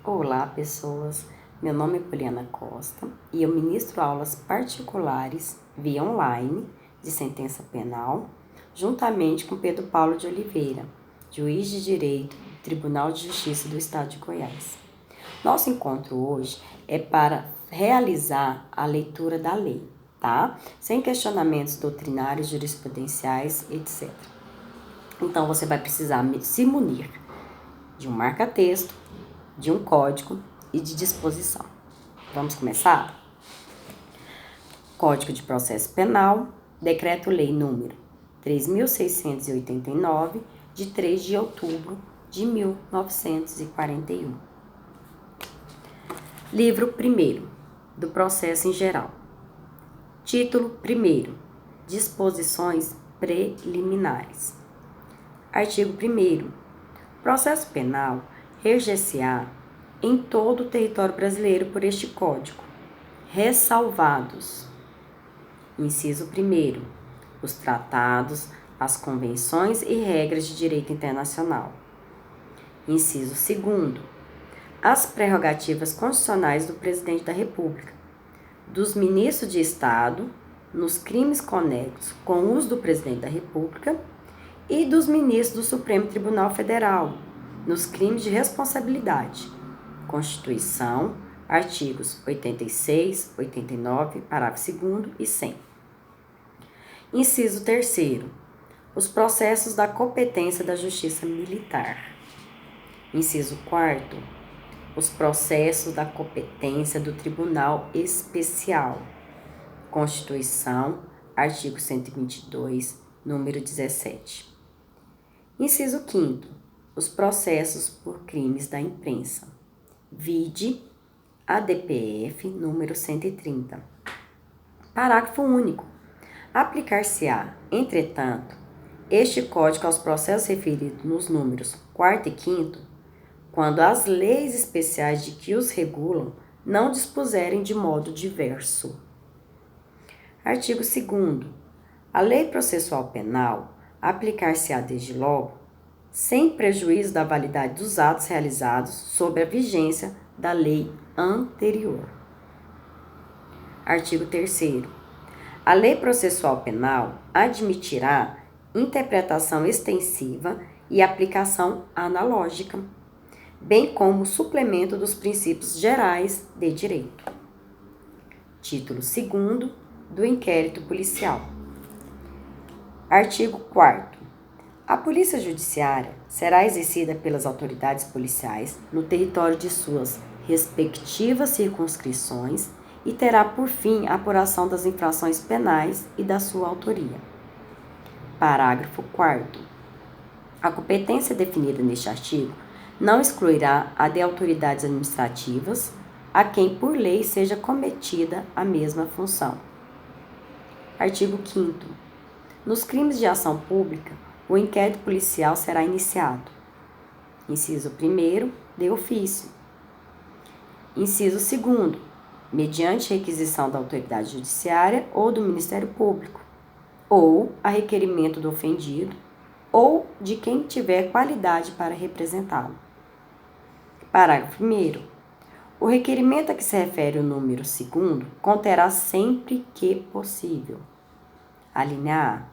Olá, pessoas. Meu nome é Poliana Costa e eu ministro aulas particulares via online de sentença penal, juntamente com Pedro Paulo de Oliveira, juiz de direito do Tribunal de Justiça do Estado de Goiás. Nosso encontro hoje é para realizar a leitura da lei, tá? Sem questionamentos doutrinários, jurisprudenciais, etc. Então, você vai precisar se munir de um marca-texto, de um código e de disposição. Vamos começar? Código de Processo Penal, Decreto-Lei número 3.689, de 3 de outubro de 1941. Livro 1º, do Processo em Geral. Título 1º, Disposições Preliminares. Artigo 1º. Processo penal reger-se-á em todo o território brasileiro por este Código, ressalvados: inciso 1º, os tratados, as convenções e regras de direito internacional. Inciso 2º, as prerrogativas constitucionais do Presidente da República, dos ministros de Estado, nos crimes conexos com o uso do Presidente da República e dos ministros do Supremo Tribunal Federal, nos crimes de responsabilidade. Constituição, artigos 86, 89, parágrafo 2º e 100. Inciso 3º. Os processos da competência da Justiça Militar. Inciso 4º. Os processos da competência do Tribunal Especial. Constituição, artigo 122, número 17. Inciso 5º. Os processos por crimes da imprensa. Vide ADPF número 130. Parágrafo único. Aplicar-se-á, entretanto, este Código aos processos referidos nos números 4º e 5º, quando as leis especiais de que os regulam não dispuserem de modo diverso. Artigo 2º. A Lei Processual Penal aplicar-se-á desde logo, sem prejuízo da validade dos atos realizados sob a vigência da lei anterior. Artigo 3º. A Lei Processual Penal admitirá interpretação extensiva e aplicação analógica, bem como suplemento dos princípios gerais de direito. Título 2º do Inquérito Policial. Artigo 4º. A Polícia Judiciária será exercida pelas autoridades policiais no território de suas respectivas circunscrições e terá por fim a apuração das infrações penais e da sua autoria. Parágrafo 4º. A competência definida neste artigo não excluirá a de autoridades administrativas a quem por lei seja cometida a mesma função. Artigo 5º. Nos crimes de ação pública, o inquérito policial será iniciado. Inciso 1º, de ofício. Inciso 2º, mediante requisição da autoridade judiciária ou do Ministério Público, ou a requerimento do ofendido, ou de quem tiver qualidade para representá-lo. Parágrafo 1º. O requerimento a que se refere o número 2º conterá sempre que possível: alínea A,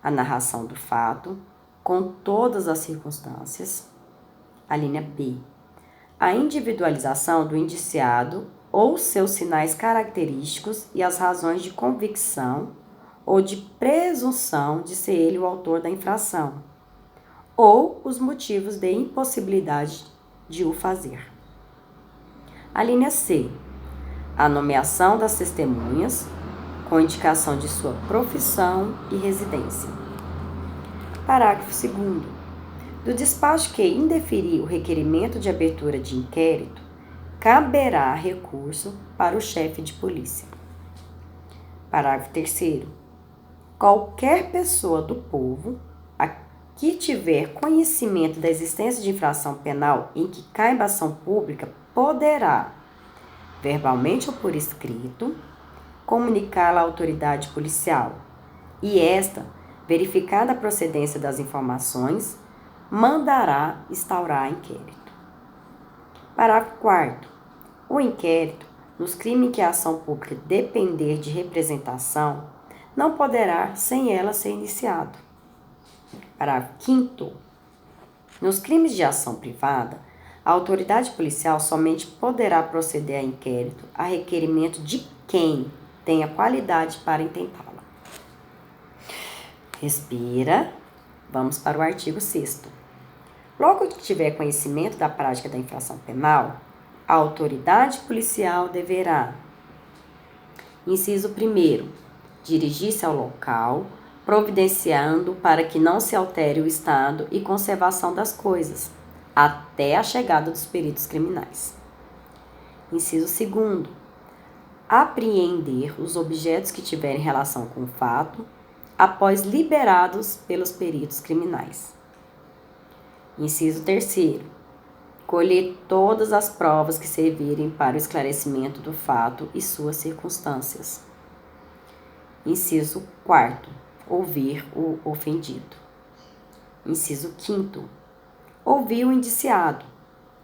a narração do fato, com todas as circunstâncias. Alínea B, a individualização do indiciado ou seus sinais característicos e as razões de convicção ou de presunção de ser ele o autor da infração, ou os motivos de impossibilidade de o fazer. Alínea C, a nomeação das testemunhas, com indicação de sua profissão e residência. Parágrafo 2º. Do despacho que indeferir o requerimento de abertura de inquérito, caberá recurso para o chefe de polícia. Parágrafo 3º. Qualquer pessoa do povo a que tiver conhecimento da existência de infração penal em que caiba ação pública poderá, verbalmente ou por escrito, comunicá-la à autoridade policial e esta, verificada a procedência das informações, mandará instaurar inquérito. Parágrafo 4º. O inquérito, nos crimes em que a ação pública depender de representação, não poderá sem ela ser iniciado. Parágrafo 5º. Nos crimes de ação privada, a autoridade policial somente poderá proceder a inquérito a requerimento de quem tenha qualidade para intentá-la. Respira. Vamos para o artigo 6º. Logo que tiver conhecimento da prática da infração penal, a autoridade policial deverá: inciso 1º, dirigir-se ao local, providenciando para que não se altere o estado e conservação das coisas, até a chegada dos peritos criminais. Inciso 2º, apreender os objetos que tiverem relação com o fato, após liberados pelos peritos criminais. Inciso 3º, colher todas as provas que servirem para o esclarecimento do fato e suas circunstâncias. Inciso 4º, ouvir o ofendido. Inciso 5º, ouvir o indiciado,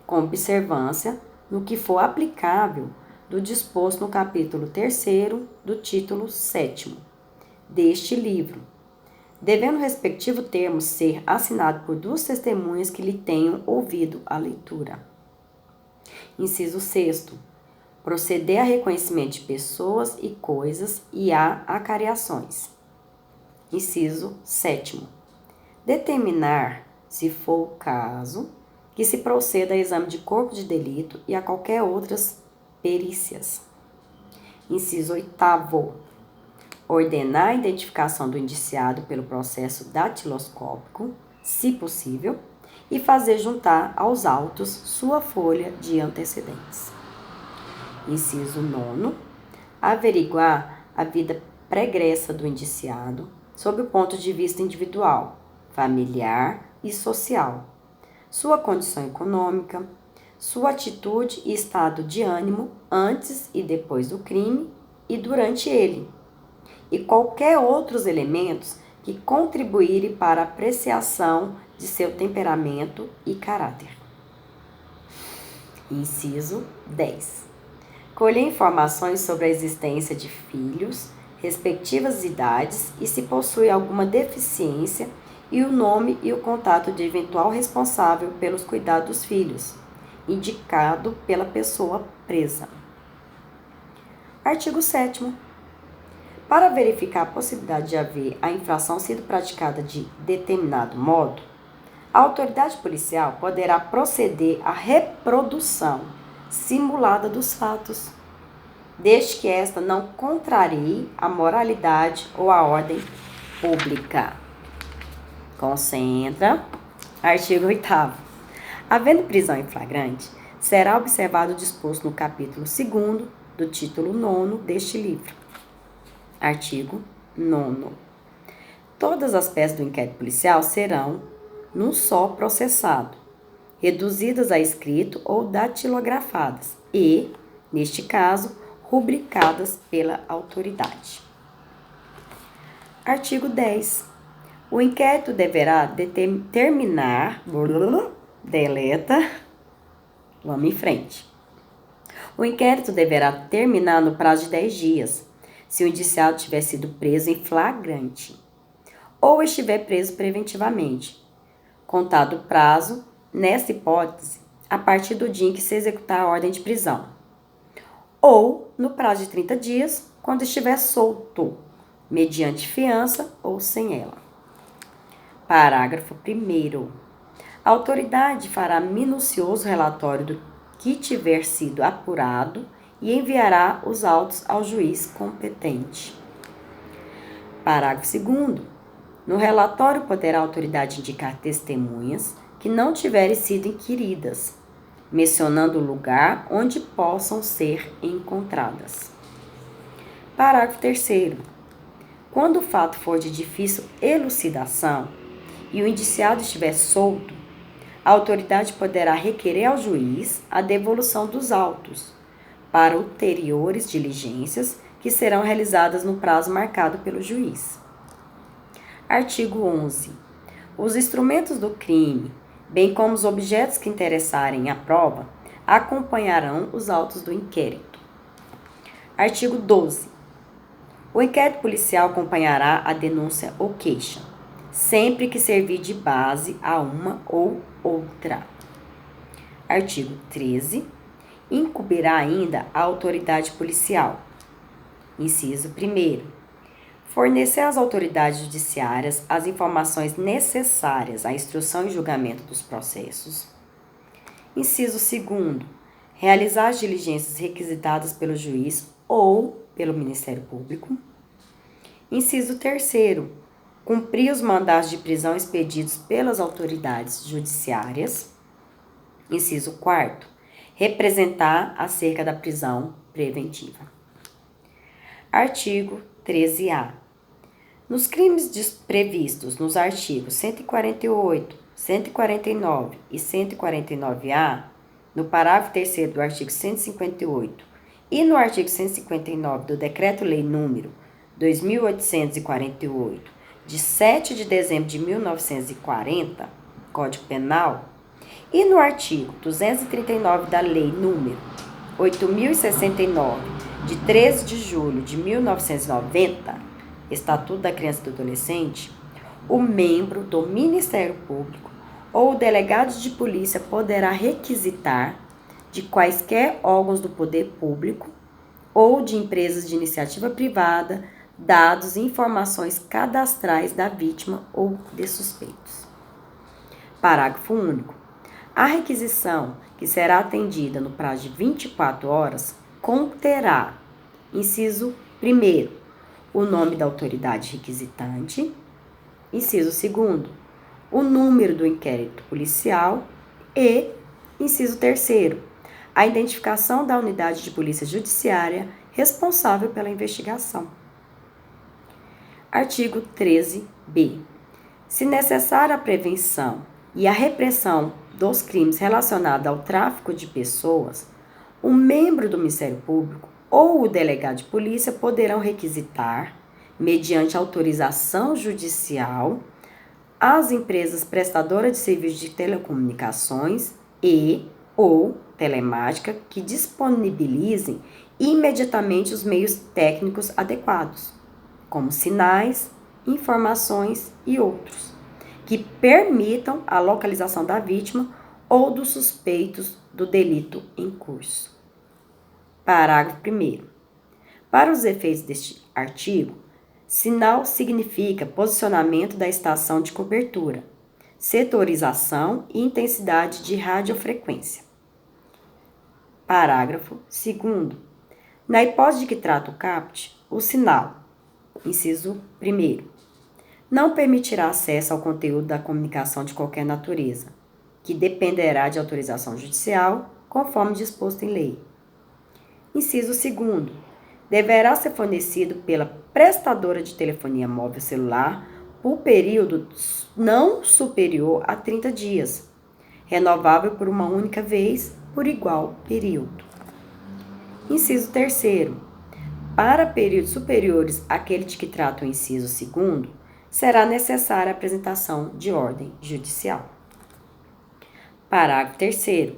com observância no que for aplicável do disposto no capítulo 3º do título 7º deste livro, devendo o respectivo termo ser assinado por 2 testemunhas que lhe tenham ouvido a leitura. Inciso 6º, proceder a reconhecimento de pessoas e coisas e a acariações. Inciso 7º, determinar, se for o caso, que se proceda a exame de corpo de delito e a qualquer outras perícias. Inciso 8º, ordenar a identificação do indiciado pelo processo datiloscópico, se possível, e fazer juntar aos autos sua folha de antecedentes. Inciso 9º, averiguar a vida pregressa do indiciado sob o ponto de vista individual, familiar e social, sua condição econômica, sua atitude e estado de ânimo antes e depois do crime e durante ele, e qualquer outros elementos que contribuírem para a apreciação de seu temperamento e caráter. Inciso 10. Colher informações sobre a existência de filhos, respectivas idades e se possui alguma deficiência e o nome e o contato de eventual responsável pelos cuidados dos filhos, indicado pela pessoa presa. Artigo 7º. Para verificar a possibilidade de haver a infração sido praticada de determinado modo, a autoridade policial poderá proceder à reprodução simulada dos fatos, desde que esta não contrarie a moralidade ou a ordem pública. Concentra. Artigo 8º. Havendo prisão em flagrante, será observado o disposto no capítulo 2º do título 9º deste livro. Artigo 9º. Todas as peças do inquérito policial serão, num só processado, reduzidas a escrito ou datilografadas e, neste caso, rubricadas pela autoridade. Artigo 10. O inquérito deverá determinar... Deleta. Vamos em frente. O inquérito deverá terminar no prazo de 10 dias, se o indiciado tiver sido preso em flagrante ou estiver preso preventivamente, contado o prazo, nesta hipótese, a partir do dia em que se executar a ordem de prisão, ou no prazo de 30 dias, quando estiver solto, mediante fiança ou sem ela. Parágrafo 1º. A autoridade fará minucioso relatório do que tiver sido apurado e enviará os autos ao juiz competente. Parágrafo 2º. No relatório poderá a autoridade indicar testemunhas que não tiverem sido inquiridas, mencionando o lugar onde possam ser encontradas. Parágrafo 3º. Quando o fato for de difícil elucidação e o indiciado estiver solto, a autoridade poderá requerer ao juiz a devolução dos autos para ulteriores diligências que serão realizadas no prazo marcado pelo juiz. Artigo 11. Os instrumentos do crime, bem como os objetos que interessarem à prova, acompanharão os autos do inquérito. Artigo 12. O inquérito policial acompanhará a denúncia ou queixa, sempre que servir de base a uma ou outra. Artigo 13. Incumbirá ainda a autoridade policial. Inciso 1º. Fornecer às autoridades judiciárias as informações necessárias à instrução e julgamento dos processos. Inciso 2º. Realizar as diligências requisitadas pelo juiz ou pelo Ministério Público. Inciso 3º. Cumprir os mandados de prisão expedidos pelas autoridades judiciárias. Inciso 4º. Representar acerca da prisão preventiva. Artigo 13A. Nos crimes previstos nos artigos 148, 149 e 149A, no parágrafo 3º do artigo 158 e no artigo 159 do Decreto-Lei nº 2.848, de 7 de dezembro de 1940, Código Penal, e no artigo 239 da Lei nº 8.069, de 13 de julho de 1990, Estatuto da Criança e do Adolescente, o membro do Ministério Público ou o delegado de polícia poderá requisitar de quaisquer órgãos do poder público ou de empresas de iniciativa privada dados e informações cadastrais da vítima ou de suspeitos. Parágrafo único. A requisição, que será atendida no prazo de 24 horas, conterá, inciso 1º, o nome da autoridade requisitante, inciso 2º, o número do inquérito policial e, inciso 3º, a identificação da unidade de polícia judiciária responsável pela investigação. Artigo 13b. Se necessária a prevenção e a repressão dos crimes relacionados ao tráfico de pessoas, o membro do Ministério Público ou o delegado de polícia poderão requisitar, mediante autorização judicial, às empresas prestadoras de serviços de telecomunicações e ou telemática que disponibilizem imediatamente os meios técnicos adequados, como sinais, informações e outros, que permitam a localização da vítima ou dos suspeitos do delito em curso. Parágrafo 1º. Para os efeitos deste artigo, sinal significa posicionamento da estação de cobertura, setorização e intensidade de radiofrequência. Parágrafo 2º. Na hipótese de que trata o caput, o sinal, inciso 1º, não permitirá acesso ao conteúdo da comunicação de qualquer natureza, que dependerá de autorização judicial, conforme disposto em lei. Inciso 2º, deverá ser fornecido pela prestadora de telefonia móvel celular por período não superior a 30 dias, renovável por uma única vez por igual período. Inciso 3º, para períodos superiores àquele de que trata o inciso 2º, será necessária a apresentação de ordem judicial. Parágrafo 3º.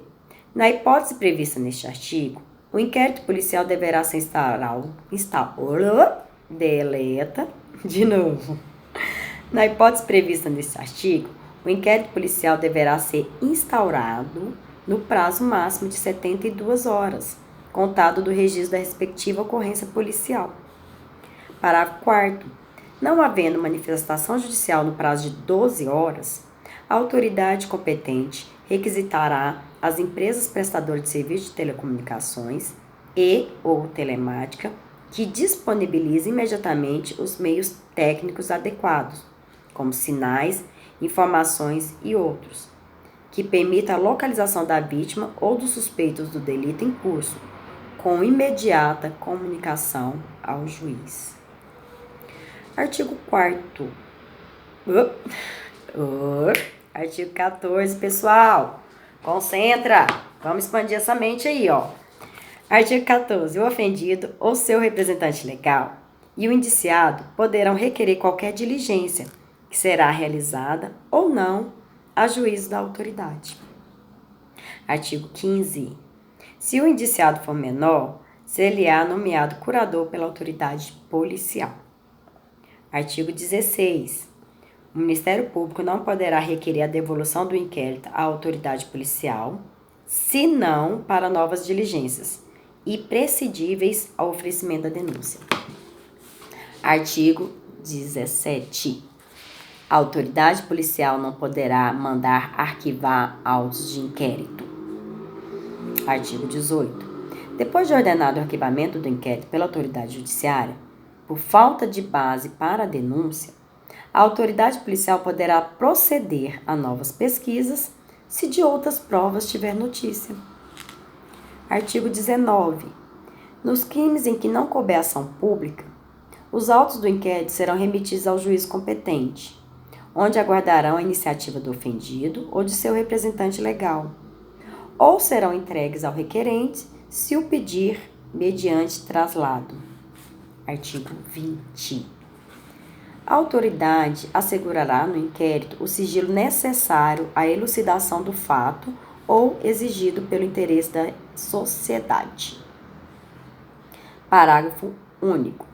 Na hipótese prevista neste artigo, o inquérito policial deverá ser Na hipótese prevista neste artigo, o inquérito policial deverá ser instaurado no prazo máximo de 72 horas, contado do registro da respectiva ocorrência policial. Parágrafo 4º. Não havendo manifestação judicial no prazo de 12 horas, a autoridade competente requisitará às empresas prestadoras de serviços de telecomunicações e ou telemática que disponibilizem imediatamente os meios técnicos adequados, como sinais, informações e outros, que permita a localização da vítima ou dos suspeitos do delito em curso, com imediata comunicação ao juiz. Artigo 4º. Artigo 14, pessoal. Concentra. Vamos expandir essa mente aí, ó. Artigo 14. O ofendido ou seu representante legal e o indiciado poderão requerer qualquer diligência que será realizada ou não a juízo da autoridade. Artigo 15. Se o indiciado for menor, ser-lhe-á nomeado curador pela autoridade policial. Artigo 16. O Ministério Público não poderá requerer a devolução do inquérito à autoridade policial, senão para novas diligências e prescindíveis ao oferecimento da denúncia. Artigo 17. A autoridade policial não poderá mandar arquivar autos de inquérito. Artigo 18. Depois de ordenado o arquivamento do inquérito pela autoridade judiciária, por falta de base para a denúncia, a autoridade policial poderá proceder a novas pesquisas se de outras provas tiver notícia. Artigo 19. Nos crimes em que não couber ação pública, os autos do inquérito serão remetidos ao juiz competente, onde aguardarão a iniciativa do ofendido ou de seu representante legal, ou serão entregues ao requerente se o pedir mediante traslado. Artigo 20. A autoridade assegurará no inquérito o sigilo necessário à elucidação do fato ou exigido pelo interesse da sociedade. Parágrafo único.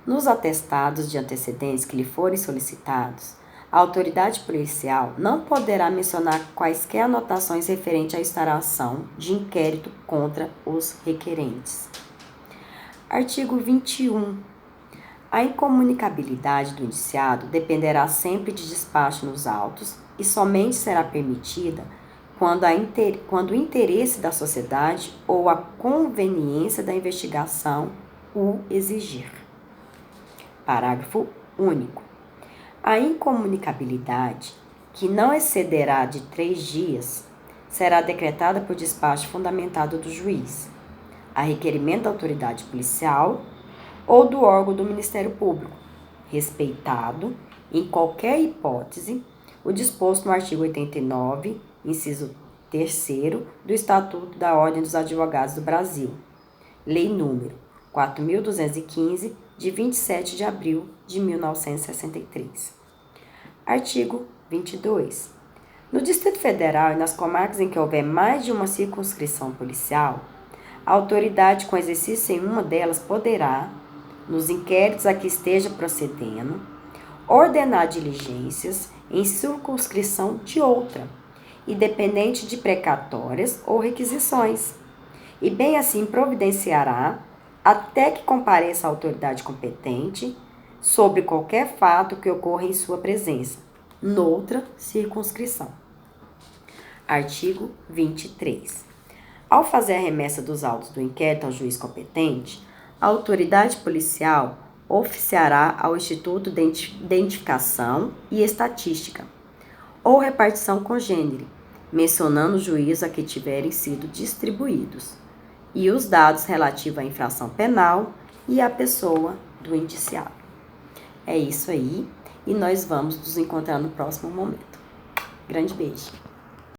Nos atestados de antecedentes que lhe forem solicitados, a autoridade policial não poderá mencionar quaisquer anotações referentes à instauração de inquérito contra os requerentes. Artigo 21. A incomunicabilidade do indiciado dependerá sempre de despacho nos autos e somente será permitida quando o interesse da sociedade ou a conveniência da investigação o exigir. Parágrafo único. A incomunicabilidade, que não excederá de 3 dias, será decretada por despacho fundamentado do juiz, a requerimento da autoridade policial ou do órgão do Ministério Público, respeitado, em qualquer hipótese, o disposto no artigo 89, inciso 3º do Estatuto da Ordem dos Advogados do Brasil, Lei número 4.215, de 27 de abril de 1963. Artigo 22. No Distrito Federal e nas comarcas em que houver mais de uma circunscrição policial, a autoridade com exercício em uma delas poderá, nos inquéritos a que esteja procedendo, ordenar diligências em circunscrição de outra, independente de precatórias ou requisições, e bem assim providenciará até que compareça a autoridade competente sobre qualquer fato que ocorra em sua presença, noutra circunscrição. Artigo 23. Ao fazer a remessa dos autos do inquérito ao juiz competente, a autoridade policial oficiará ao Instituto de Identificação e Estatística, ou repartição congênere, mencionando o juízo a que tiverem sido distribuídos, e os dados relativos à infração penal e à pessoa do indiciado. É isso aí, e nós vamos nos encontrar no próximo momento. Grande beijo!